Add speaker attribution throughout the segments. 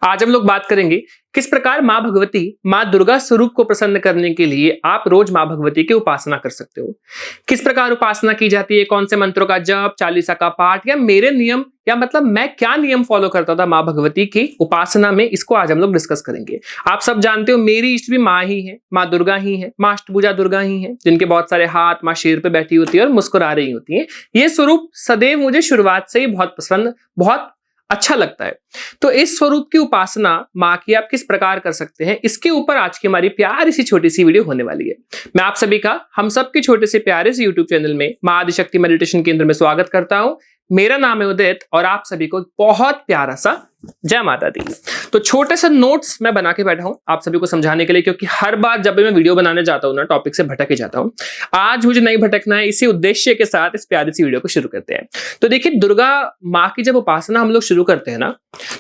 Speaker 1: आज हम लोग बात करेंगे किस प्रकार माँ भगवती माँ दुर्गा स्वरूप को प्रसन्न करने के लिए आप रोज माँ भगवती की उपासना कर सकते हो। किस प्रकार उपासना की जाती है, कौन से मंत्रों का जप, चालीसा का पाठ या मेरे नियम या मतलब मैं क्या नियम फॉलो करता था माँ भगवती की उपासना में, इसको आज हम लोग डिस्कस करेंगे। आप सब जानते हो मेरी इष्ट भी माँ ही है, माँ दुर्गा ही है, माँ अष्टभुजा दुर्गा ही है, जिनके बहुत सारे हाथ माँ शेर पे बैठी होती है और मुस्कुरा रही होती है। ये स्वरूप सदैव मुझे शुरुआत से ही बहुत पसंद, बहुत अच्छा लगता है। तो इस स्वरूप की उपासना माँ की आप किस प्रकार कर सकते हैं, इसके ऊपर आज की हमारी प्यारी सी छोटी सी वीडियो होने वाली है। मैं आप सभी का हम सबके छोटे से प्यारे से यूट्यूब चैनल में माँ आदिशक्ति मेडिटेशन केंद्र में स्वागत करता हूं। मेरा नाम है उदित और आप सभी को बहुत प्यारा सा जय माता दी। तो छोटे से नोट्स मैं बना के बैठा हूं आप सभी को समझाने के लिए, क्योंकि हर बार जब भी मैं वीडियो बनाने जाता हूं ना, टॉपिक से भटक के जाता हूं। आज मुझे नहीं भटकना है, इसी उद्देश्य के साथ इस प्यारी सी वीडियो को शुरू करते हैं। तो देखिए, दुर्गा माँ की जब उपासना हम लोग शुरू करते हैं ना,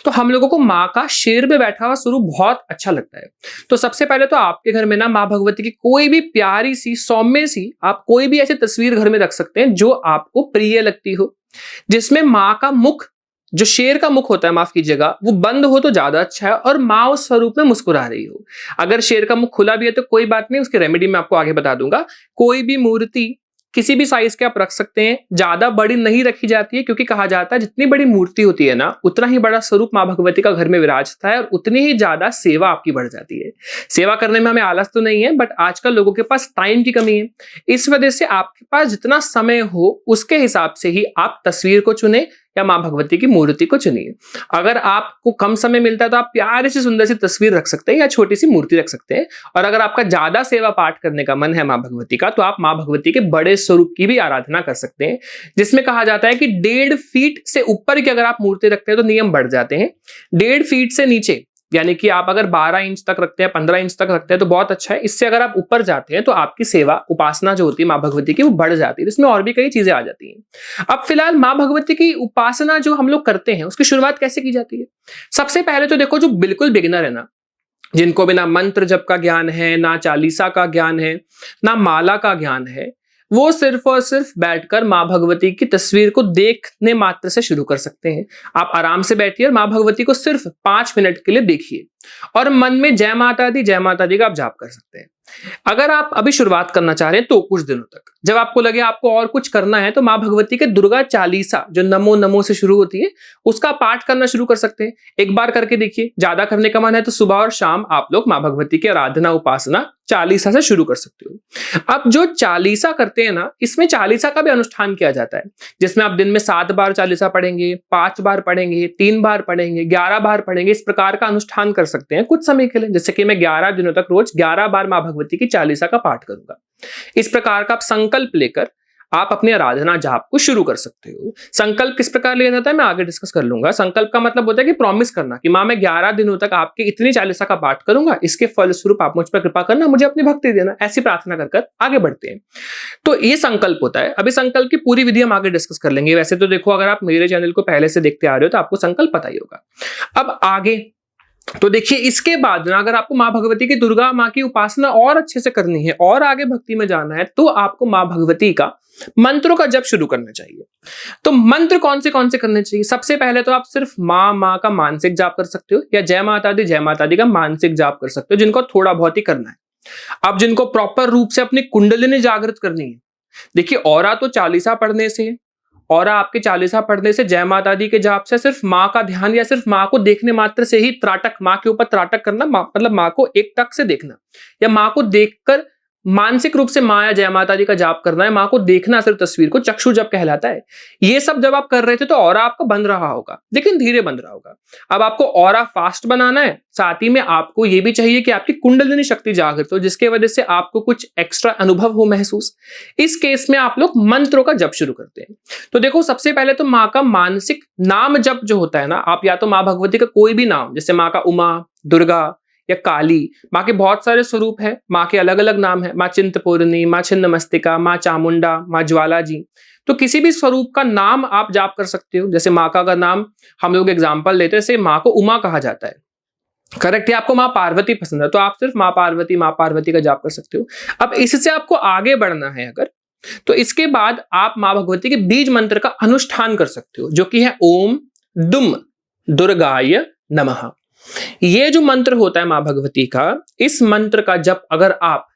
Speaker 1: तो हम लोगों को माँ का शेर पे बैठा हुआ स्वरूप बहुत अच्छा लगता है। तो सबसे पहले तो आपके घर में ना माँ भगवती की कोई भी प्यारी सी सौम्य सी आप कोई भी ऐसी तस्वीर घर में रख सकते हैं जो आपको प्रिय लगती हो, जिसमें माँ का मुख, जो शेर का मुख होता है माफ कीजिएगा, वो बंद हो तो ज्यादा अच्छा है और माँ उस स्वरूप में मुस्कुरा रही हो। अगर शेर का मुख खुला भी है तो कोई बात नहीं, उसकी रेमेडी मैं आपको आगे बता दूंगा। कोई भी मूर्ति किसी भी साइज के आप रख सकते हैं, ज्यादा बड़ी नहीं रखी जाती है, क्योंकि कहा जाता है जितनी बड़ी मूर्ति होती है ना, उतना ही बड़ा स्वरूप माँ भगवती का घर में विराजता है और उतनी ही ज्यादा सेवा आपकी बढ़ जाती है। सेवा करने में हमें आलस तो नहीं है, बट आजकल लोगों के पास टाइम की कमी है। इस वजह से आपके पास जितना समय हो उसके हिसाब से ही आप तस्वीर को चुने या माँ भगवती की मूर्ति को चुनिए। अगर आपको कम समय मिलता है तो आप प्यारी सी सुंदर सी तस्वीर रख सकते हैं या छोटी सी मूर्ति रख सकते हैं। और अगर आपका ज्यादा सेवा पाठ करने का मन है माँ भगवती का, तो आप माँ भगवती के बड़े स्वरूप की भी आराधना कर सकते हैं, जिसमें कहा जाता है कि 1.5 फीट से ऊपर की अगर आप मूर्ति रखते हैं तो नियम बढ़ जाते हैं। 1.5 फीट से नीचे यानी कि आप अगर 12 इंच तक रखते हैं, 15 इंच तक रखते हैं तो बहुत अच्छा है। इससे अगर आप ऊपर जाते हैं तो आपकी सेवा उपासना जो होती है माँ भगवती की वो बढ़ जाती है, इसमें और भी कई चीजें आ जाती हैं। अब फिलहाल माँ भगवती की उपासना जो हम लोग करते हैं उसकी शुरुआत कैसे की जाती है। सबसे पहले तो देखो, जो बिल्कुल बिगिनर है ना, जिनको भी ना मंत्र जप का ज्ञान है, ना चालीसा का ज्ञान है, ना माला का ज्ञान है, वो सिर्फ और सिर्फ बैठकर माँ भगवती की तस्वीर को देखने मात्र से शुरू कर सकते हैं। आप आराम से बैठिए और माँ भगवती को सिर्फ 5 मिनट के लिए देखिए और मन में जय माता दी का आप जाप कर सकते हैं। अगर आप अभी शुरुआत करना चाह रहे हैं तो कुछ दिनों तक, जब आपको लगे आपको और कुछ करना है, तो माँ भगवती के दुर्गा चालीसा जो नमो नमो से शुरू होती है उसका पाठ करना शुरू कर सकते हैं। एक बार करके देखिए, ज्यादा करने का मन है तो सुबह और शाम आप लोग माँ भगवती की आराधना उपासना चालीसा से शुरू कर सकते हो। अब जो चालीसा करते हैं ना, इसमें चालीसा का भी अनुष्ठान किया जाता है, जिसमें आप दिन में 7 बार चालीसा पढ़ेंगे, 5 बार पढ़ेंगे, 3 बार पढ़ेंगे, 11 बार पढ़ेंगे। इस प्रकार का अनुष्ठान कर सकते हैं कुछ समय के लिए, जैसे कि मैं 11 दिनों तक रोज 11 बार माँ भगवती की चालीसा का पाठ करूंगा। इस प्रकार का आप संकल्प लेकर आप अपनी आराधना जाप को शुरू कर सकते हो। संकल्प किस प्रकार लिया जाता है मैं आगे डिस्कस कर लूंगा। संकल्प का मतलब होता है कि प्रॉमिस करना कि माँ मैं 11 दिनों तक आपके इतनी चालीसा का पाठ करूंगा, इसके फलस्वरूप आप मुझ पर कृपा करना, मुझे अपनी भक्ति देना। ऐसी प्रार्थना कर आगे बढ़ते हैं। तो ये संकल्प होता है। अभी संकल्प की पूरी विधि हम आगे डिस्कस कर लेंगे। वैसे तो देखो, अगर आप मेरे चैनल को पहले से देखते आ रहे हो तो आपको संकल्प पता ही होगा। अब आगे तो देखिए, इसके बाद ना अगर आपको माँ भगवती की, दुर्गा माँ की उपासना और अच्छे से करनी है और आगे भक्ति में जाना है, तो आपको माँ भगवती का मंत्रों का जप शुरू करना चाहिए। तो मंत्र कौन से करने चाहिए? सबसे पहले तो आप सिर्फ माँ का मानसिक जाप कर सकते हो, या जय माता दी का मानसिक जाप कर सकते हो, जिनको थोड़ा बहुत ही करना है। अब जिनको प्रॉपर रूप से अपनी कुंडलिनी जागृत करनी है, देखिए ऑरा तो चालीसा पढ़ने से, और आपके चालीसा पढ़ने से, जय माता दी के जाप से, सिर्फ माँ का ध्यान या सिर्फ माँ को देखने मात्र से ही त्राटक, माँ के ऊपर त्राटक करना, मतलब माँ को एक टक से देखना या माँ को देखकर मानसिक रूप से माँ या जय माता दी का जाप करना है। माँ को देखना सिर्फ तस्वीर को चक्षु जप कहलाता है। ये सब जब आप कर रहे थे तो ऑरा आपका बंद रहा होगा, लेकिन धीरे बंद रहा होगा। अब आपको ऑरा फास्ट बनाना है, साथ ही में आपको ये भी चाहिए कि आपकी कुंडलिनी शक्ति जागृत हो, जिसके वजह से आपको कुछ एक्स्ट्रा अनुभव हो महसूस। इस केस में आप लोग मंत्रों का जप शुरू करते हैं। तो देखो, सबसे पहले तो माँ का मानसिक नाम जप जो होता है ना, आप या तो माँ भगवती का कोई भी नाम, जैसे माँ का उमा, दुर्गा या काली, माँ के बहुत सारे स्वरूप हैं, माँ के अलग अलग नाम है, माँ चिंतपूर्णी, माँ छिन्नमस्तिका, माँ चामुंडा, माँ ज्वाला जी। तो किसी भी स्वरूप का नाम आप जाप कर सकते हो। जैसे माँ का अगर नाम हम लोग एग्जाम्पल लेते हैं, जैसे माँ को उमा कहा जाता है, करेक्ट है। आपको माँ पार्वती पसंद है तो आप सिर्फ माँ पार्वती का जाप कर सकते हो। अब इससे आपको आगे बढ़ना है अगर, तो इसके बाद आप माँ भगवती के बीज मंत्र का अनुष्ठान कर सकते हो, जो कि है ओम दुम दुर्गाय नमः। ये जो मंत्र होता है माँ भगवती का, इस मंत्र का जप अगर आप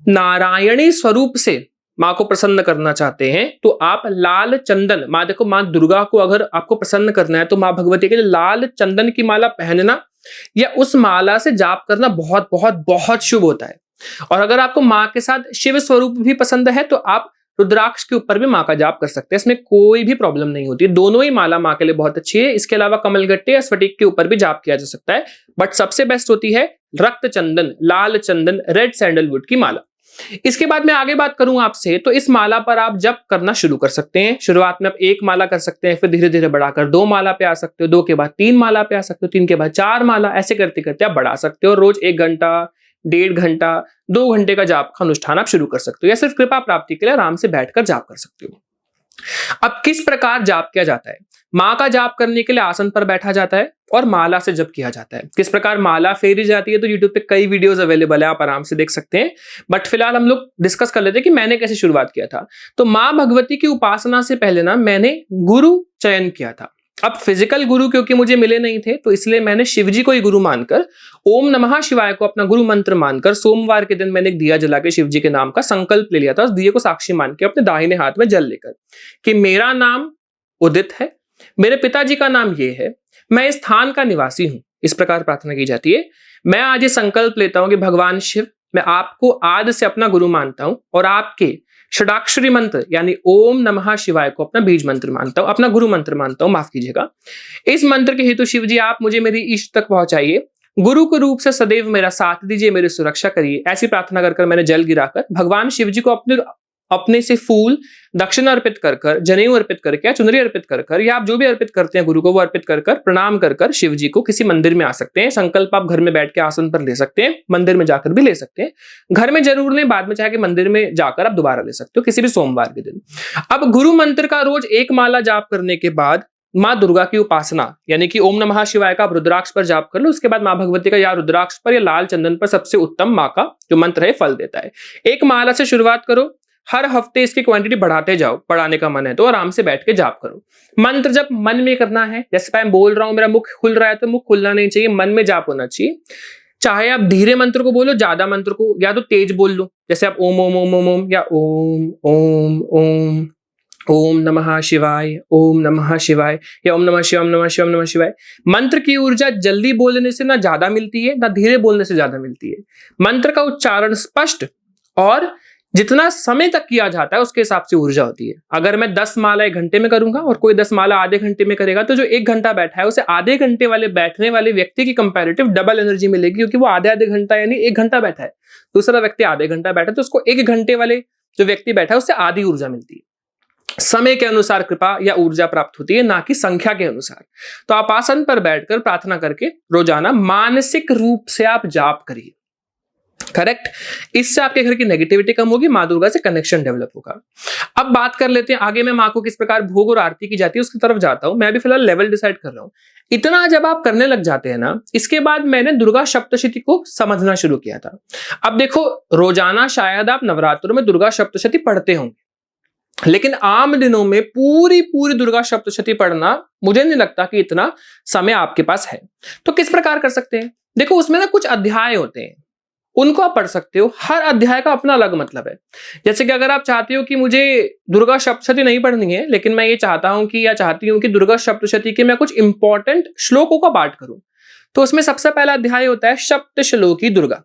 Speaker 1: नारायणी स्वरूप से माँ को प्रसन्न करना चाहते हैं तो आप लाल चंदन, माँ देखो माँ दुर्गा को अगर आपको प्रसन्न करना है तो माँ भगवती के लिए लाल चंदन की माला पहनना या उस माला से जाप करना बहुत बहुत बहुत शुभ होता है। और अगर आपको माँ के साथ शिव स्वरूप भी पसंद है तो आप रुद्राक्ष के ऊपर भी माँ का जाप कर सकते हैं, इसमें कोई भी प्रॉब्लम नहीं होती। दोनों ही माला माँ के लिए बहुत अच्छी है। इसके अलावा कमलगट्टे या स्फटिक के ऊपर भी जाप किया जा सकता है, बट सबसे बेस्ट होती है रक्त चंदन, लाल चंदन, रेड सैंडलवुड की माला। इसके बाद मैं आगे बात करूं आपसे, तो इस माला पर आप जप करना शुरू कर सकते हैं। शुरुआत में आप 1 माला कर सकते हैं, फिर धीरे धीरे बढ़ाकर 2 माला पे आ सकते हो, 2 के बाद 3 माला पे आ सकते हो, 3 के बाद 4 माला, ऐसे करते करते आप बढ़ा सकते हो। रोज 1 घंटा, 1.5 घंटा, 2 घंटे का जाप का अनुष्ठान आप शुरू कर सकते हो, या सिर्फ कृपा प्राप्ति के लिए आराम से बैठकर जाप कर सकते हो। अब किस प्रकार जाप किया जाता है? माँ का जाप करने के लिए आसन पर बैठा जाता है और माला से जप किया जाता है। किस प्रकार माला फेरी जाती है तो यूट्यूब पे कई वीडियोस अवेलेबल है, आप आराम से देख सकते हैं। बट फिलहाल हम लोग डिस्कस कर लेते हैं कि मैंने कैसे शुरुआत किया था। तो माँ भगवती की उपासना से पहले ना मैंने गुरु चयन किया था। अब फिजिकल गुरु क्योंकि मुझे मिले नहीं थे तो इसलिए मैंने शिवजी को ही गुरु मानकर, ओम नमः शिवाय को अपना गुरु मंत्र मानकर, सोमवार के दिन मैंने एक दिया जला के शिवजी के नाम का संकल्प ले लिया था। उस दिए को साक्षी मान के अपने दाहिने हाथ में जल लेकर कि मेरा नाम उदित है, मेरे पिताजी का नाम ये है, मैं इस स्थान का निवासी हूं। इस प्रकार प्रार्थना की जाती है। मैं आज ये संकल्प लेता हूं कि भगवान शिव, मैं आपको आदि से अपना गुरु मानता हूं और आपके षडाक्षरी मंत्र यानी ओम नमः शिवाय को अपना बीज मंत्र मानता हूं, अपना गुरु मंत्र मानता हूं, माफ कीजिएगा। इस मंत्र के हेतु शिव जी आप मुझे मेरी इष्ट तक पहुंचाइए, गुरु के रूप से सदैव मेरा साथ दीजिए, मेरी सुरक्षा करिए। ऐसी प्रार्थना कर मैंने जल गिराकर भगवान शिव जी को अपने से फूल दक्षिणा अर्पित कर कर, जनेऊ अर्पित करके या चुनरी अर्पित कर कर, या आप जो भी अर्पित करते हैं गुरु को वो अर्पित कर कर, प्रणाम कर कर शिव जी को किसी मंदिर में आ सकते हैं। संकल्प आप घर में बैठ के आसन पर ले सकते हैं, मंदिर में जाकर भी ले सकते हैं। घर में जरूर लें, बाद में चाहे कि मंदिर में जाकर आप दोबारा ले सकते हो किसी भी सोमवार के दिन। अब गुरु मंत्र का रोज 1 माला जाप करने के बाद माँ दुर्गा की उपासना यानी कि ओम नमः शिवाय का आप रुद्राक्ष पर जाप कर लो। उसके बाद माँ भगवती का या रुद्राक्ष पर या लाल चंदन पर सबसे उत्तम माँ का जो मंत्र है फल देता है। 1 माला से शुरुआत करो, हर हफ्ते इसकी क्वांटिटी बढ़ाते जाओ। पढ़ाने का मन है तो आराम से बैठ के जाप करो। मंत्र जब मन में करना है, जैसे मैं बोल रहा हूं मेरा मुख खुल रहा है तो मुख खुलना नहीं चाहिए, मन में जाप होना चाहिए। चाहे आप धीरे मंत्र को बोलो, ज्यादा मंत्र को या तो तेज बोल लो, जैसे आप ओम ओम ओम ओम ओम या ओम ओम ओम ओम नमः शिवाय, ओम नमः शिवाय या ओम नमः शिवाय, ओम नमः शिवाय, ओम नमः शिवाय। मंत्र की ऊर्जा जल्दी बोलने से ना ज्यादा मिलती है, ना धीरे बोलने से ज्यादा मिलती है। मंत्र का उच्चारण स्पष्ट और जितना समय तक किया जाता है उसके हिसाब से ऊर्जा होती है। अगर मैं 10 माला 1 घंटे में करूंगा और कोई 10 माला आधे घंटे में करेगा तो जो 1 घंटा बैठा है उसे आधे घंटे वाले बैठने वाले व्यक्ति की कंपैरेटिव डबल एनर्जी मिलेगी, क्योंकि वो आधे घंटा यानी 1 घंटा बैठा है, दूसरा व्यक्ति आधे घंटा बैठा है तो उसको 1 घंटे वाले जो व्यक्ति बैठा है उससे आधी ऊर्जा मिलती है। समय के अनुसार कृपा या ऊर्जा प्राप्त होती है, ना कि संख्या के अनुसार। तो आप आसन पर बैठकर प्रार्थना करके रोजाना मानसिक रूप से आप जाप करिए। करेक्ट। इससे आपके घर की नेगेटिविटी कम होगी, माँ दुर्गा से कनेक्शन डेवलप होगा। अब बात कर लेते हैं आगे मैं माँ को किस प्रकार भोग और आरती की जाती है उसकी तरफ जाता हूं। मैं अभी फिलहाल लेवल डिसाइड कर रहा हूं। इतना जब आप करने लग जाते हैं ना, इसके बाद मैंने दुर्गा सप्तशती को समझना शुरू किया था। अब देखो, रोजाना शायद आप नवरात्रों में दुर्गा सप्तशती पढ़ते होंगे, लेकिन आम दिनों में पूरी दुर्गा सप्तशती पढ़ना मुझे नहीं लगता कि इतना समय आपके पास है। तो किस प्रकार कर सकते हैं? देखो, उसमें ना कुछ अध्याय होते हैं, उनको आप पढ़ सकते हो। हर अध्याय का अपना अलग मतलब है। जैसे कि अगर आप चाहते हो कि मुझे दुर्गा सप्तशती नहीं पढ़नी है, लेकिन मैं ये चाहता हूं कि या चाहती हूं कि दुर्गा सप्तशती के मैं कुछ इंपॉर्टेंट श्लोकों का पाठ करूं, तो उसमें सबसे पहला अध्याय होता है सप्त श्लोकी दुर्गा।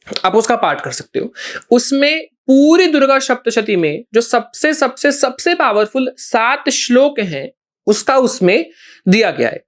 Speaker 1: आप उसका पाठ कर सकते हो। उसमें पूरी दुर्गा सप्तशती में जो सबसे सबसे सबसे पावरफुल 7 श्लोक हैं उसका उसमें दिया गया है,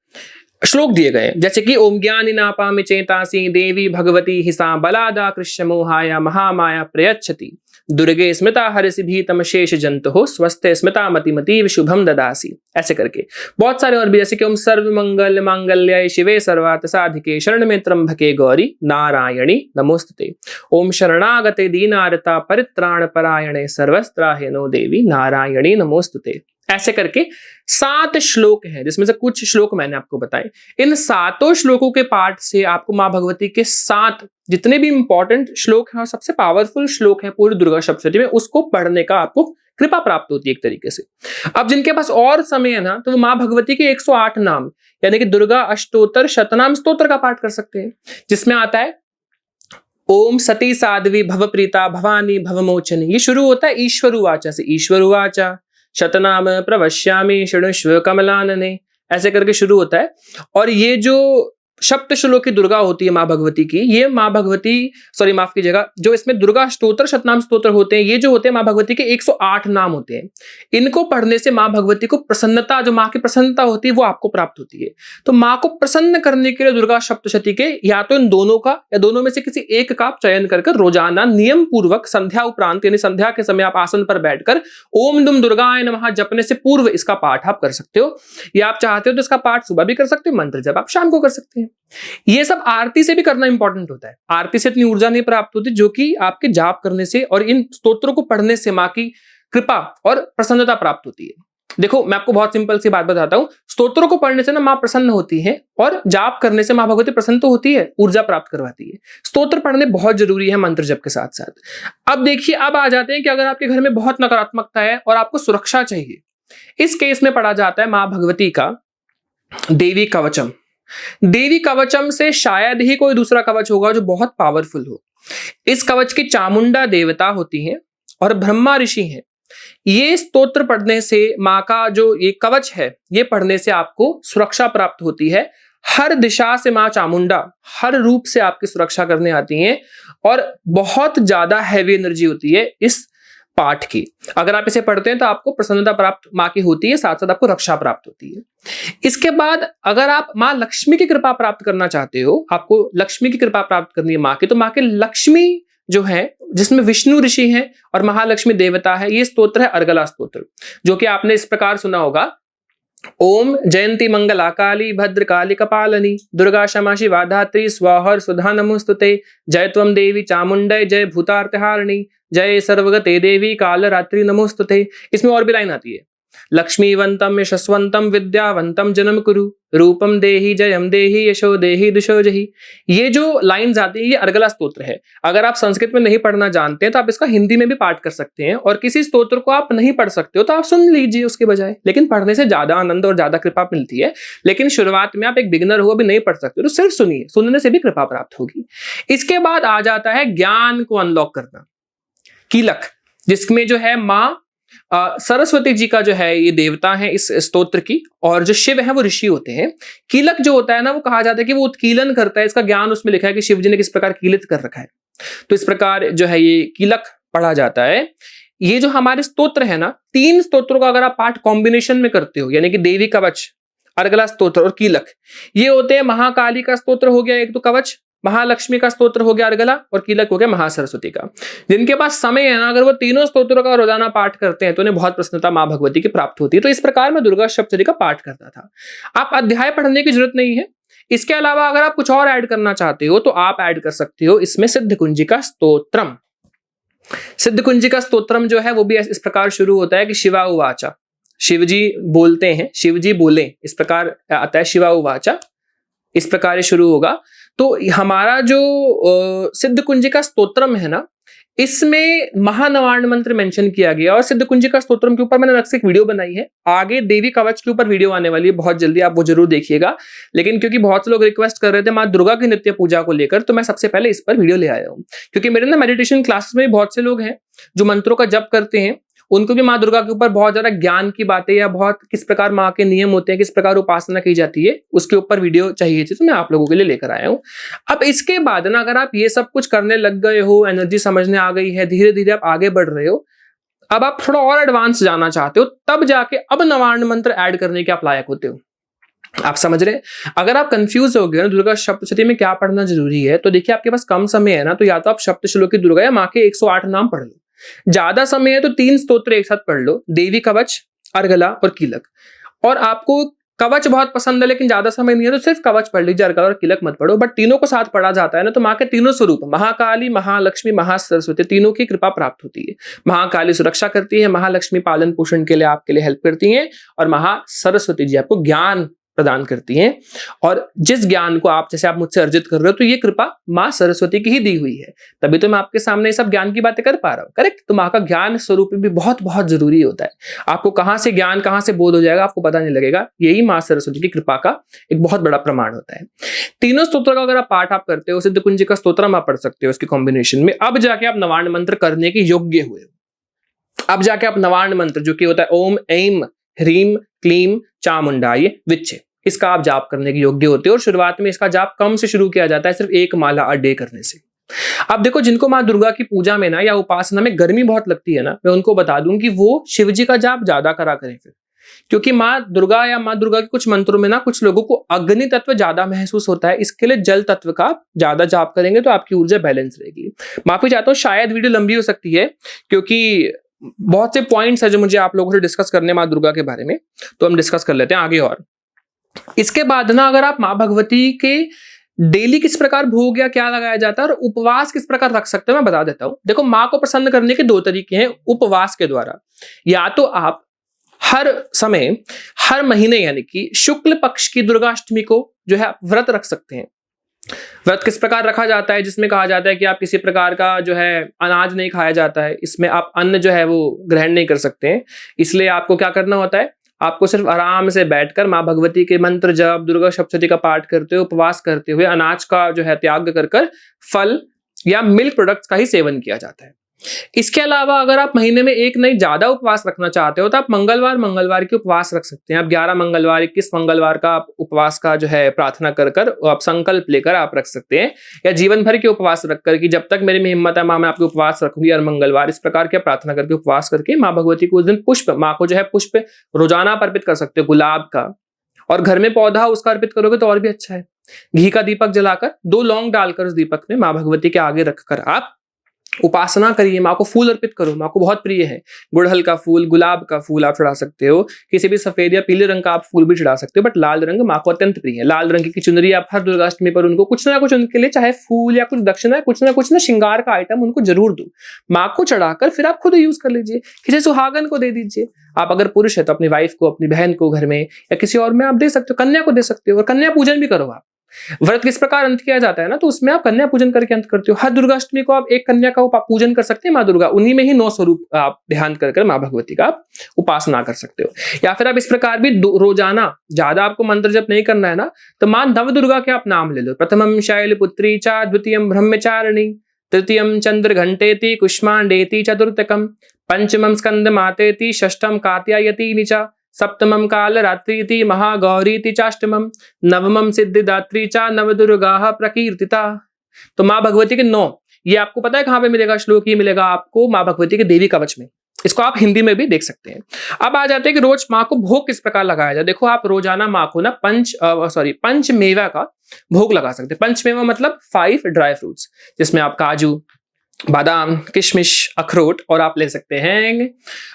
Speaker 1: श्लोक दिए गए हैं। जैसे कि ओम ज्ञानी नापामि चेतासी देवी भगवती हिसा बलादा कृष्ण मोहाया महामाया प्रयच्छति दुर्गे स्मृता हरिसि भीतम शेष जंतु हो स्वस्थ स्मृता मतिमतीव शुभम ददासी। ऐसे करके बहुत सारे और भी, जैसे कि ओम सर्व मंगल मांगल्य शिवे सर्वार्थ साधिके शरण में त्र्यंबके गौरी नारायणी नमोस्तुते। ओम शरणागते दीनार्ता परित्राण परायणे सर्वस्त्राहेनो देवी नारायणी नमोस्तुते। ऐसे करके 7 श्लोक हैं, जिसमें से कुछ श्लोक मैंने आपको बताए। इन 7 श्लोकों के पाठ से आपको माँ भगवती के 7 जितने भी इंपॉर्टेंट श्लोक हैं और सबसे पावरफुल श्लोक है पूरी दुर्गा सप्तशती में, उसको पढ़ने का आपको कृपा प्राप्त होती है एक तरीके से। अब जिनके पास और समय है ना, तो वो माँ भगवती के 108 नाम यानी कि दुर्गा अष्टोत्तर शतनाम स्तोत्र का पाठ कर सकते हैं, जिसमें आता है ओम सती साध्वी भवप्रीता भवानी भवमोचनी। ये शुरू होता है ईश्वर उवाचा से, ईश्वर उवाचा शतनाम प्रवश्यामि शृणुष्व कमलानने, ऐसे करके शुरू होता है। और ये जो सप्त श्लोक की दुर्गा होती है माँ भगवती की, ये माँ भगवती सॉरी माफ कीजिएगा, जो इसमें दुर्गा स्तोत्र शतनाम स्तोत्र होते हैं, ये जो होते हैं माँ भगवती के 108 नाम होते हैं। इनको पढ़ने से माँ भगवती को प्रसन्नता, जो माँ की प्रसन्नता होती है वो आपको प्राप्त होती है। तो माँ को प्रसन्न करने के लिए दुर्गा सप्तशती के या तो इन दोनों का या दोनों में से किसी एक का आप चयन कर रोजाना नियम पूर्वक संध्या उपरांत यानी संध्या के समय आप आसन पर बैठकर ओम दुम दुर्गाय नमः जपने से पूर्व इसका पाठ आप कर सकते हो, या आप चाहते हो तो इसका पाठ सुबह भी कर सकते हो, मंत्र जब आप शाम को कर सकते हैं। ये सब आरती से भी करना इंपॉर्टेंट होता है। आरती से इतनी ऊर्जा नहीं प्राप्त होती जो कि आपके जाप करने से और इन स्तोत्रों को पढ़ने से माँ की कृपा और प्रसन्नता प्राप्त होती है। देखो मैं आपको बहुत सिंपल सी बात बताता हूं, स्तोत्रों को पढ़ने से ना माँ प्रसन्न होती है और जाप करने से माँ भगवती प्रसन्न तो होती है, ऊर्जा प्राप्त करवाती है। स्तोत्र पढ़ने बहुत जरूरी है मंत्र जप के साथ साथ। अब देखिए, अब आ जाते हैं कि अगर आपके घर में बहुत नकारात्मकता है और आपको सुरक्षा चाहिए, इस केस में पढ़ा जाता है माँ भगवती का देवी कवचम। देवी कवचम से शायद ही कोई दूसरा कवच होगा जो बहुत पावरफुल हो। इस कवच की चामुंडा देवता होती हैं और ब्रह्मा ऋषि हैं। ये स्तोत्र पढ़ने से माँ का जो ये कवच है, ये पढ़ने से आपको सुरक्षा प्राप्त होती है। हर दिशा से माँ चामुंडा हर रूप से आपकी सुरक्षा करने आती हैं और बहुत ज्यादा हैवी एनर्जी होती है इस पाठ की। अगर आप इसे पढ़ते हैं तो आपको प्रसन्नता प्राप्त माँ की होती है, साथ साथ आपको रक्षा प्राप्त होती है। इसके बाद अगर आप माँ लक्ष्मी की कृपा प्राप्त करना चाहते हो, आपको लक्ष्मी की कृपा प्राप्त करनी है माँ की, तो माँ के लक्ष्मी जो है, जिसमें विष्णु ऋषि हैं और महालक्ष्मी देवता है, ये स्तोत्र है अर्गला स्तोत्र, जो कि आपने इस प्रकार सुना होगा। ओम जयंती मंगला काली भद्र काली कपालनी दुर्गा क्षमा शिवा धात्री स्वाहा सुधा नमोस्तुते जय त्वं देवी चामुंडय जय भूतार्तिहारिणी जय सर्वगते देवी काल रात्रि नमोस्तुते। इसमें और भी लाइन आती है, लक्ष्मीवंतम यशस्वंतम विद्यावंतम जन्म कुरु रूपम देहि जयम देहि यशो देहि दिशो जहि। ये जो लाइन्स आती है ये अर्गला स्तोत्र है। अगर आप संस्कृत में नहीं पढ़ना जानते हैं तो आप इसका हिंदी में भी पाठ कर सकते हैं, और किसी स्तोत्र को आप नहीं पढ़ सकते हो तो आप सुन लीजिए उसके बजाय, लेकिन पढ़ने से ज्यादा आनंद और ज्यादा कृपा मिलती है। लेकिन शुरुआत में आप एक बिगिनर हो, अभी नहीं पढ़ सकते तो सिर्फ सुनिए, सुनने से भी कृपा प्राप्त होगी। इसके बाद आ जाता है ज्ञान को अनलॉक करना, कीलक, जिसमें जो है माँ सरस्वती जी का जो है ये देवता है इस स्तोत्र की, और जो शिव है वो ऋषि होते हैं। कीलक जो होता है ना, वो कहा जाता है कि वो उत्कीलन करता है, इसका ज्ञान उसमें लिखा है कि शिव जी ने किस प्रकार कीलित कर रखा है। तो इस प्रकार जो है ये कीलक पढ़ा जाता है। ये जो हमारे स्तोत्र है ना, 3 स्तोत्रों का अगर आप पाठ कॉम्बिनेशन में करते हो, यानी कि देवी कवच, अर्गला स्तोत्र और कीलक, ये होते हैं महाकाली का स्तोत्र हो गया एक तो कवच, महालक्ष्मी का स्तोत्र हो गया अर्गला, और कीलक हो गया महासरस्वती का। जिनके पास समय है ना, अगर वो तीनों स्तोत्रों का रोजाना पाठ करते हैं तो उन्हें बहुत प्रसन्नता माँ भगवती की प्राप्त होती है। तो इस प्रकार मैं दुर्गा सप्तशती का पाठ करता था। आप अध्याय पढ़ने की जरूरत नहीं है। इसके अलावा अगर आप कुछ और ऐड करना चाहते हो तो आप ऐड कर सकते हो इसमें सिद्ध कुंजिका स्तोत्रम। सिद्ध कुंजिका स्तोत्रम जो है वो भी इस प्रकार शुरू होता है कि शिवा उवाचा, शिवजी बोलते हैं, शिवजी बोले, इस प्रकार आता है शिवा उवाचा, इस प्रकार शुरू होगा। तो हमारा जो सिद्ध कुंजिका स्तोत्रम है ना, इसमें महानवार्ण मंत्र मेंशन किया गया, और सिद्ध कुंजिका स्तोत्रम के ऊपर मैंने अलग से एक वीडियो बनाई है। आगे देवी कवच के ऊपर वीडियो आने वाली है बहुत जल्दी, आप वो जरूर देखिएगा। लेकिन क्योंकि बहुत से लोग रिक्वेस्ट कर रहे थे माँ दुर्गा की नित्य पूजा को लेकर, तो मैं सबसे पहले इस पर वीडियो ले आया हूँ। क्योंकि मेरे ना मेडिटेशन क्लासेस में बहुत से लोग हैं जो मंत्रों का जप करते हैं, उनको भी माँ दुर्गा के ऊपर बहुत ज्यादा ज्ञान की बातें या बहुत किस प्रकार माँ के नियम होते हैं, किस प्रकार उपासना की जाती है, उसके ऊपर वीडियो चाहिए थी, तो मैं आप लोगों के लिए लेकर आया हूँ। अब इसके बाद ना, अगर आप ये सब कुछ करने लग गए हो, एनर्जी समझने आ गई है, धीरे धीरे आप आगे बढ़ रहे हो, अब आप थोड़ा और एडवांस जाना चाहते हो, तब जाके अब नवार्ण मंत्र ऐड करने के आप लायक होते हो। आप समझ रहे हैं? अगर आप कंफ्यूज हो गए ना दुर्गा सप्तशती में क्या पढ़ना जरूरी है, तो देखिए आपके पास कम समय है ना, तो या तो आप सप्तश्लोकी दुर्गा या माँ के 108 नाम पढ़ लो। ज्यादा समय है तो 3 स्तोत्र एक साथ पढ़ लो, देवी कवच, अर्गला और कीलक। और आपको कवच बहुत पसंद है लेकिन ज्यादा समय नहीं है तो सिर्फ कवच पढ़ लीजिए, अर्का और किलक मत पढ़ो। बट तीनों को साथ पढ़ा जाता है ना, तो माँ के तीनों स्वरूप महाकाली, महालक्ष्मी, महासरस्वती, तीनों की कृपा प्राप्त होती है। महाकाली सुरक्षा करती है, महालक्ष्मी पालन पोषण के लिए आपके लिए हेल्प करती हैं, और महासरस्वती जी आपको ज्ञान प्रदान करती हैं। और जिस ज्ञान को आप जैसे आप मुझसे अर्जित कर रहे हो, तो ये कृपा माँ सरस्वती की ही दी हुई है, तभी तो मैं आपके सामने ये सब ज्ञान की बातें कर पा रहा हूँ। करेक्ट? तो माँ का ज्ञान स्वरूप भी बहुत बहुत जरूरी होता है। आपको कहाँ से ज्ञान, कहाँ से बोध हो जाएगा आपको पता नहीं लगेगा। यही माँ सरस्वती की कृपा का एक बहुत बड़ा प्रमाण होता है। तीनों स्तोत्र का अगर आप पाठ आप करते हो, सिद्ध कुंज का स्तोत्र आप पढ़ सकते हो उसके कॉम्बिनेशन में, अब जाके आप नवार्ण मंत्र करने के योग्य हुए हो। अब जाके आप नवार्ण मंत्र जो कि होता है ओम ऐम ह्रीम क्लीम चामुंडाय विच्चे, इसका आप जाप करने के योग्य होते हो। और शुरुआत में इसका जाप कम से शुरू किया जाता है, सिर्फ 1 माला अ डे करने से। अब देखो, जिनको माँ दुर्गा की पूजा में ना या उपासना में गर्मी बहुत लगती है ना, मैं उनको बता दूं कि वो शिव जी का जाप ज्यादा करा करें फिर, क्योंकि माँ दुर्गा या माँ दुर्गा के कुछ मंत्रों में ना कुछ लोगों को अग्नि तत्व ज्यादा महसूस होता है, इसके लिए जल तत्व का ज्यादा जाप करेंगे तो आपकी ऊर्जा बैलेंस रहेगी। माफी चाहता हूँ, शायद वीडियो लंबी हो सकती है क्योंकि बहुत से पॉइंट्स है जो मुझे आप लोगों से डिस्कस करने माँ दुर्गा के बारे में, तो हम डिस्कस कर लेते हैं आगे। और इसके बाद ना, अगर आप माँ भगवती के डेली किस प्रकार भोग या क्या लगाया जाता है और उपवास किस प्रकार रख सकते हैं, मैं बता देता हूं। देखो, माँ को प्रसन्न करने के 2 तरीके हैं उपवास के द्वारा। या तो आप हर समय, हर महीने यानी कि शुक्ल पक्ष की दुर्गाष्टमी को जो है व्रत रख सकते हैं। व्रत किस प्रकार रखा जाता है, जिसमें कहा जाता है कि आप किसी प्रकार का जो है अनाज नहीं खाया जाता है, इसमें आप अन्न जो है वो ग्रहण नहीं कर सकते हैं। इसलिए आपको क्या करना होता है, आपको सिर्फ आराम से बैठकर माँ भगवती के मंत्र जप, दुर्गा सप्तशती का पाठ करते हुए, उपवास करते हुए, अनाज का जो है त्याग कर फल या मिल्क प्रोडक्ट्स का ही सेवन किया जाता है। इसके अलावा अगर आप महीने में एक नहीं ज्यादा उपवास रखना चाहते हो तो आप मंगलवार के उपवास रख सकते हैं। आप 11 मंगलवार, 21 मंगलवार का आप उपवास का जो है प्रार्थना कर आप संकल्प लेकर आप रख सकते हैं, या जीवन भर के उपवास रखकर कि जब तक मेरे में हिम्मत है माँ मैं आपके उपवास रखूंगी हर मंगलवार, इस प्रकार के प्रार्थना करके उपवास करके माँ भगवती को उस दिन पुष्प, माँ को जो है पुष्प रोजाना अर्पित कर सकते हो गुलाब का, और घर में पौधा उसका अर्पित करोगे तो और भी अच्छा है। घी का दीपक जलाकर 2 लौंग डालकर उस दीपक में माँ भगवती के आगे रखकर आप उपासना करिए। माँ को फूल अर्पित करो, माँ को बहुत प्रिय है। गुड़हल का फूल, गुलाब का फूल आप चढ़ा सकते हो, किसी भी सफेद या पीले रंग का आप फूल भी चढ़ा सकते हो, बट लाल रंग माँ को अत्यंत प्रिय है। लाल रंग की चुनरी आप हर दुर्गाष्टमी पर उनको कुछ ना कुछ उनके लिए, चाहे फूल या कुछ दक्षिणा, कुछ ना श्रृंगार का आइटम उनको जरूर दो। माँ को चढ़ाकर फिर आप खुद यूज कर लीजिए, किसी सुहागन को दे दीजिए। आप अगर पुरुष है तो अपनी वाइफ को, अपनी बहन को घर में, या किसी और में आप दे सकते हो, कन्या को दे सकते हो। और कन्या पूजन भी करो आप। व्रत किस प्रकार अंत किया जाता है ना, तो उसमें आप कन्या पूजन करके अंत करते हो। हर दुर्गाष्टमी को आप एक कन्या का पूजन कर सकते हैं माँ दुर्गा, उन्हीं में ही 9 स्वरूप आप ध्यान कर माँ भगवती का आप उपासना कर सकते हो। या फिर आप इस प्रकार भी रोजाना, ज्यादा आपको मंत्र जप नहीं करना है ना, तो माँ नव दुर्गा के आप नाम ले लो। प्रथमम शैलपुत्री चा, द्वितीयम ब्रह्मचारिणी, तृतीयम चंद्र घंटेति कुष्मांडेति, चतुर्थकम पंचमम स्कंद मातेति, षष्ठम कात्यायति निचा, सप्तमम काल रात्रीति महागौरीति चाष्टमम, नवमम सिद्धिदात्री चा, नवदुर्गा प्रकीर्तिता। तो माँ भगवती के 9, ये आपको पता है कहां पे मिलेगा श्लोक? ये मिलेगा आपको माँ भगवती के देवी कवच में। इसको आप हिंदी में भी देख सकते हैं। अब आ जाते हैं कि रोज माँ को भोग किस प्रकार लगाया जाए। देखो, आप रोजाना माँ को ना पंचमेवा का भोग लगा सकते हैं। पंचमेवा मतलब 5 ड्राई फ्रूट्स, जिसमें आप काजू, बादाम, किशमिश, अखरोट, और आप ले सकते हैं,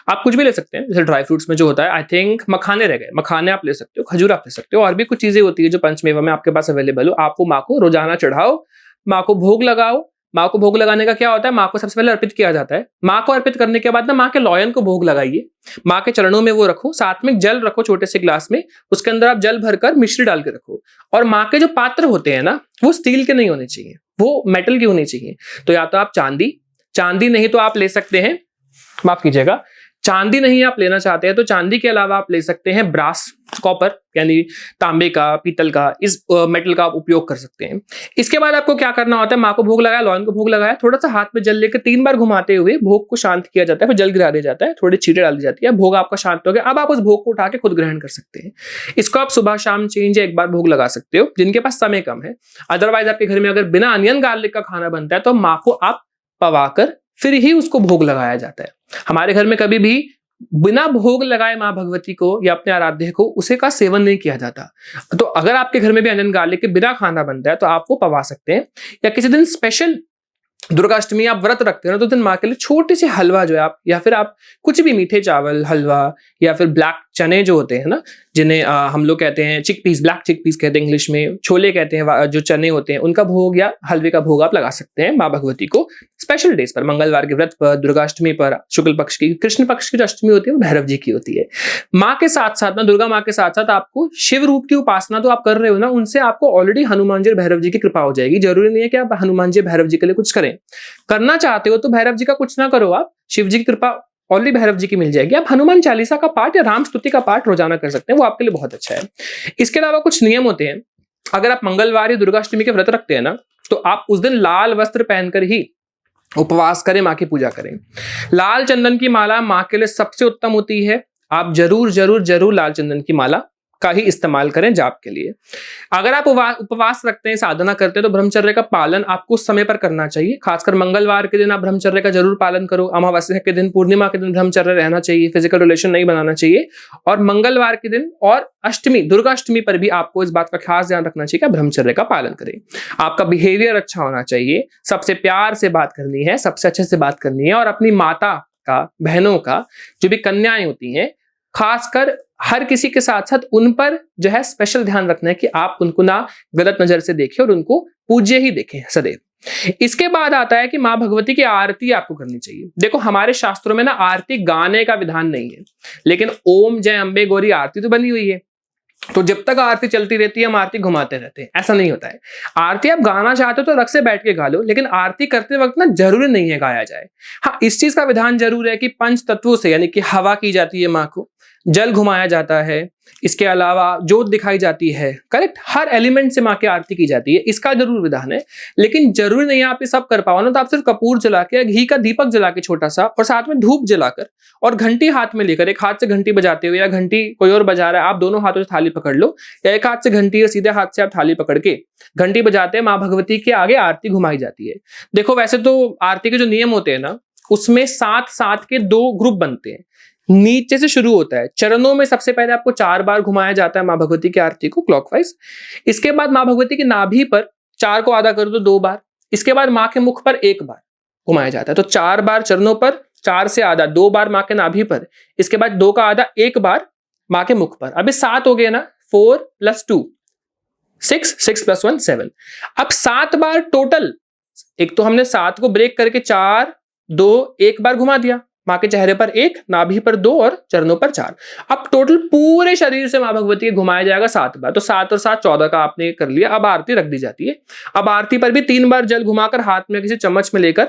Speaker 1: आप कुछ भी ले सकते हैं। जैसे ड्राई फ्रूट्स में जो होता है, आई थिंक मखाने रह गए, मखाने आप ले सकते हो, खजूर आप ले सकते हो, और भी कुछ चीजें होती है जो पंचमेवा में आपके पास अवेलेबल हो। आपको माँ को रोजाना चढ़ाओ, माँ को भोग लगाओ। माँ को भोग लगाने का क्या होता है, माँ को सबसे पहले अर्पित किया जाता है। माँ को अर्पित करने के बाद ना माँ के लॉयन को भोग लगाइए, माँ के चरणों में वो रखो, साथ में जल रखो छोटे से ग्लास में, उसके अंदर आप जल भरकर मिश्री डाल के रखो। और माँ के जो पात्र होते हैं ना, वो स्टील के नहीं होने चाहिए, वो मेटल के होने चाहिए। तो या तो आप चांदी नहीं तो आप ले सकते हैं, माफ कीजिएगा, चांदी नहीं आप लेना चाहते हैं तो चांदी के अलावा आप ले सकते हैं ब्रास, कॉपर यानी तांबे का, पीतल का, इस मेटल का आप उपयोग कर सकते हैं। इसके बाद आपको क्या करना होता है, माँ को भोग लगाया, लॉयन को भोग लगाया, थोड़ा सा हाथ में जल लेकर 3 बार घुमाते हुए भोग को शांत किया जाता है, फिर जल गिरा दिया जाता है, थोड़ी छींटे डाल दी जाती है, भोग आपका शांत हो गया। अब आप उस भोग को उठा के खुद ग्रहण कर सकते हैं। इसको आप सुबह शाम चेंज 1 बार भोग लगा सकते हो, जिनके पास समय कम है। अदरवाइज आपके घर में अगर बिना अनियन गार्लिक का खाना बनता है तो माँ को आप पवाकर फिर ही उसको भोग लगाया जाता है। हमारे घर में कभी भी बिना भोग लगाए माँ भगवती को या अपने आराध्य को उसे का सेवन नहीं किया जाता। तो अगर आपके घर में भी अनियन गार्लिक के बिना खाना बनता है तो आप वो पवा सकते हैं। या किसी दिन स्पेशल दुर्गाष्टमी आप व्रत रखते हैं ना, तो दिन माँ के लिए छोटे से हलवा जो है आप, या फिर आप कुछ भी मीठे चावल हलवा या फिर ब्लैक चने जो होते हैं ना, जिन्हें हम लोग कहते हैं चिकपीस, ब्लैक चिकपीस कहते हैं इंग्लिश में, छोले कहते हैं, जो चने होते हैं उनका भोग या हलवे का भोग आप लगा सकते हैं माँ भगवती को स्पेशल डेज पर, मंगलवार के व्रत पर, दुर्गाष्टमी पर, शुक्ल पक्ष की, कृष्ण पक्ष की जो अष्टमी होती है वो भैरव जी की होती है। माँ के साथ साथ ना, दुर्गा माँ के साथ साथ आपको शिव रूप की उपासना तो आप कर रहे हो ना, उनसे आपको ऑलरेडी हनुमान जी और भैरव जी की कृपा हो जाएगी। जरूरी नहीं है कि आप हनुमान जी भैरव जी के लिए कुछ करें, करना चाहते हो तो भैरव जी का कुछ ना करो, आप शिव जी की कृपा ऑलरेडी भैरव जी की मिल जाएगी। आप हनुमान चालीसा का पाठ या राम स्तुति का पाठ रोजाना कर सकते हैं, वो आपके लिए बहुत अच्छा है। इसके अलावा कुछ नियम होते हैं। अगर आप मंगलवार या दुर्गाष्टमी के व्रत रखते हैं ना, तो आप उस दिन लाल वस्त्र पहनकर ही उपवास करें, माँ की पूजा करें। लाल चंदन की माला माँ के लिए सबसे उत्तम होती है। आप जरूर जरूर जरूर लाल चंदन की माला का ही इस्तेमाल करें जाप के लिए। अगर आप उपवास रखते हैं, साधना करते हैं, तो ब्रह्मचर्य का पालन आपको उस समय पर करना चाहिए। खासकर मंगलवार के दिन आप ब्रह्मचर्य का जरूर पालन करो। अमावस्या के दिन, पूर्णिमा के दिन ब्रह्मचर्य रहना चाहिए, फिजिकल रिलेशन नहीं बनाना चाहिए। और मंगलवार के दिन और अष्टमी, दुर्गाष्टमी पर भी आपको इस बात का खास ध्यान रखना चाहिए कि आप ब्रह्मचर्य का पालन करें। आपका बिहेवियर अच्छा होना चाहिए, सबसे प्यार से बात करनी है, सबसे अच्छे से बात करनी है, और अपनी माता का, बहनों का, जो भी कन्याएं होती हैं, खासकर हर किसी के साथ साथ उन पर जो है स्पेशल ध्यान रखना है कि आप उनको ना गलत नजर से देखें और उनको पूज्य ही देखें सदैव। इसके बाद आता है कि माँ भगवती की आरती आपको करनी चाहिए। देखो, हमारे शास्त्रों में ना आरती गाने का विधान नहीं है, लेकिन ओम जय अंबे गौरी आरती तो बनी हुई है। तो जब तक आरती चलती रहती है हम आरती घुमाते रहते हैं, ऐसा नहीं होता है। आरती आप गाना चाहते हो तो रख से बैठ के गा लो, लेकिन आरती करते वक्त ना जरूरी नहीं है गाया जाए। हाँ, इस चीज का विधान जरूर है कि पंच तत्वों से, यानी कि हवा की जाती है माँ को, जल घुमाया जाता है, इसके अलावा जोत दिखाई जाती है, करेक्ट, हर एलिमेंट से माँ की आरती की जाती है, इसका जरूर विधान है। लेकिन जरूरी नहीं है आप ये सब कर पाओ ना, तो आप सिर्फ कपूर जला के, घी का दीपक जला के छोटा सा, और साथ में धूप जलाकर और घंटी हाथ में लेकर, एक हाथ से घंटी बजाते हुए, या घंटी कोई और बजा रहा है, आप दोनों हाथों से थाली पकड़ लो, या एक हाथ से घंटी और सीधे हाथ से आप थाली पकड़ के घंटी बजाते हैं, माँ भगवती के आगे आरती घुमाई जाती है। देखो, वैसे तो आरती के जो नियम होते हैं ना, उसमें 7-7 के 2 ग्रुप बनते हैं। नीचे से शुरू होता है, चरणों में सबसे पहले आपको 4 बार घुमाया जाता है माँ भगवती की आरती को क्लॉकवाइज। इसके बाद माँ भगवती की नाभि पर 4 को आधा कर दो 2 बार। इसके बाद माँ के मुख पर 1 बार घुमाया जाता है। तो 4 बार चरणों पर, 4 से आधा 2 बार माँ के नाभि पर, इसके बाद 2 का आधा 1 बार माँ के मुख पर। अभी 7 हो गए ना, 4 + 2 6, 6 + 1 7। अब 7 बार टोटल, एक तो हमने 7 को ब्रेक करके 4 2 1 बार घुमा दिया, माँ के चेहरे पर 1, नाभि पर 2 और चरणों पर 4। अब टोटल पूरे शरीर से माँ भगवती के घुमाया जाएगा 7 बार। तो 7 और 7 14 का आपने कर लिया। अब आरती रख दी जाती है। अब आरती पर भी 3 बार जल घुमाकर हाथ में किसी चम्मच में लेकर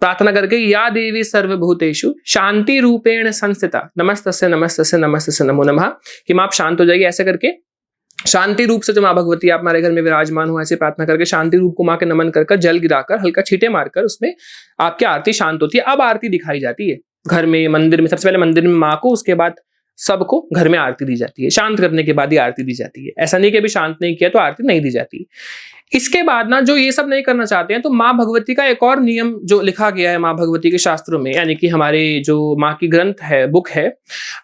Speaker 1: प्रार्थना करके, या देवी सर्वभूतेषु शांति रूपेण संस्थिता नमस्तस्य नमस्तस्य नमस्तस्य नमो नमः, कि माँ आप शांत हो जाएगी। ऐसे करके शांति रूप से जो माँ भगवती आप हमारे घर में विराजमान हो, ऐसे प्रार्थना करके शांति रूप को माँ के नमन कर जल गिराकर हल्का छींटे मारकर उसमें आपकी आरती शांत होती है। अब आरती दिखाई जाती है घर में, मंदिर में। सबसे पहले मंदिर में माँ को, उसके बाद सबको घर में आरती दी जाती है। शांत करने के बाद ही आरती दी जाती है। ऐसा नहीं कि अभी शांत नहीं किया तो आरती नहीं दी जाती। इसके बाद ना, जो ये सब नहीं करना चाहते हैं, तो माँ भगवती का एक और नियम जो लिखा गया है माँ भगवती के शास्त्रों में, यानी कि हमारे जो माँ की ग्रंथ है, बुक है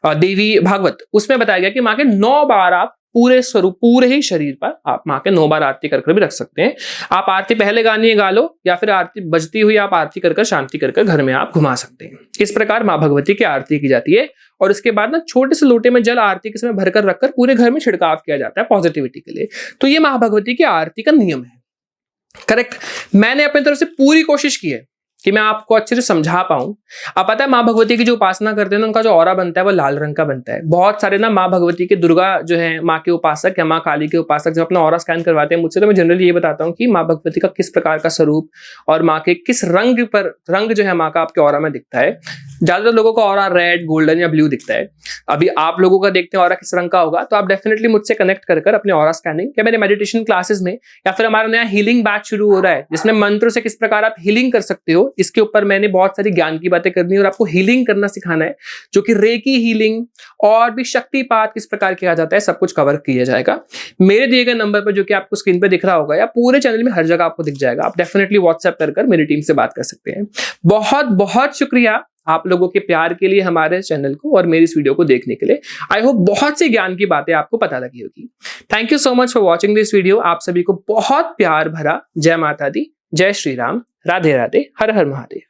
Speaker 1: देवी भागवत, उसमें बताया गया कि माँ के 9 बार आप पूरे स्वरूप, पूरे ही शरीर पर आप माँ के 9 बार आरती कर भी रख सकते हैं। आप आरती पहले गानी है गा लो, या फिर आरती बजती हुई आप आरती कर शांति कर घर में आप घुमा सकते हैं। इस प्रकार माँ भगवती की आरती की जाती है। और इसके बाद ना छोटे से लोटे में जल आरती के समय भरकर रखकर पूरे घर में छिड़काव किया जाता है पॉजिटिविटी के लिए। तो ये माँ भगवती की आरती का नियम है। करेक्ट। मैंने अपनी तरफ से पूरी कोशिश की है कि मैं आपको अच्छे से समझा पाऊं। अब पता है, माँ भगवती की जो उपासना करते हैं ना, उनका जो ऑरा बनता है वो लाल रंग का बनता है। बहुत सारे ना माँ भगवती के, दुर्गा जो है माँ के उपासक या माँ काली के उपासक, जब अपना ऑरा स्कैन करवाते हैं मुझसे, तो मैं जनरली ये बताता हूँ कि माँ भगवती का किस प्रकार का स्वरूप और माँ के किस रंग पर, रंग जो है माँ का आपके ऑरा में दिखता है। ज्यादातर लोगों का ऑरा रेड, गोल्डन या ब्लू दिखता है। अभी आप लोगों का देखते हैं ऑरा किस रंग का होगा, तो आप डेफिनेटली मुझसे कनेक्ट कर अपने ऑरा स्कैनिंग या मेरे मेडिटेशन क्लासेस में, या फिर हमारा नया हीलिंग बैच शुरू हो रहा है जिसमें मंत्रों से किस प्रकार आप हीलिंग कर सकते हो, इसके ऊपर मैंने बहुत सारी ज्ञान की बातें करनी है और आपको हीलिंग करना सिखाना है, जो कि रेकी हीलिंग और भी शक्तिपात किस प्रकार किया जाता है, सब कुछ कवर किया जाएगा मेरे दिए गए नंबर पर, जो कि आपको स्क्रीन पे दिख रहा होगा या पूरे चैनल में हर जगह आपको दिख जाएगा। आप डेफिनेटली व्हाट्सएप कर मेरी टीम से बात कर सकते हैं। बहुत बहुत शुक्रिया आप लोगों के प्यार के लिए, हमारे चैनल को और मेरी इस वीडियो को देखने के लिए। आई होप बहुत सी ज्ञान की बातें आपको पता लगी होगी। Thank you so much for watching this video. आप सभी को बहुत प्यार भरा जय माता दी, जय श्री राम, राधे राधे, हर हर महादेव।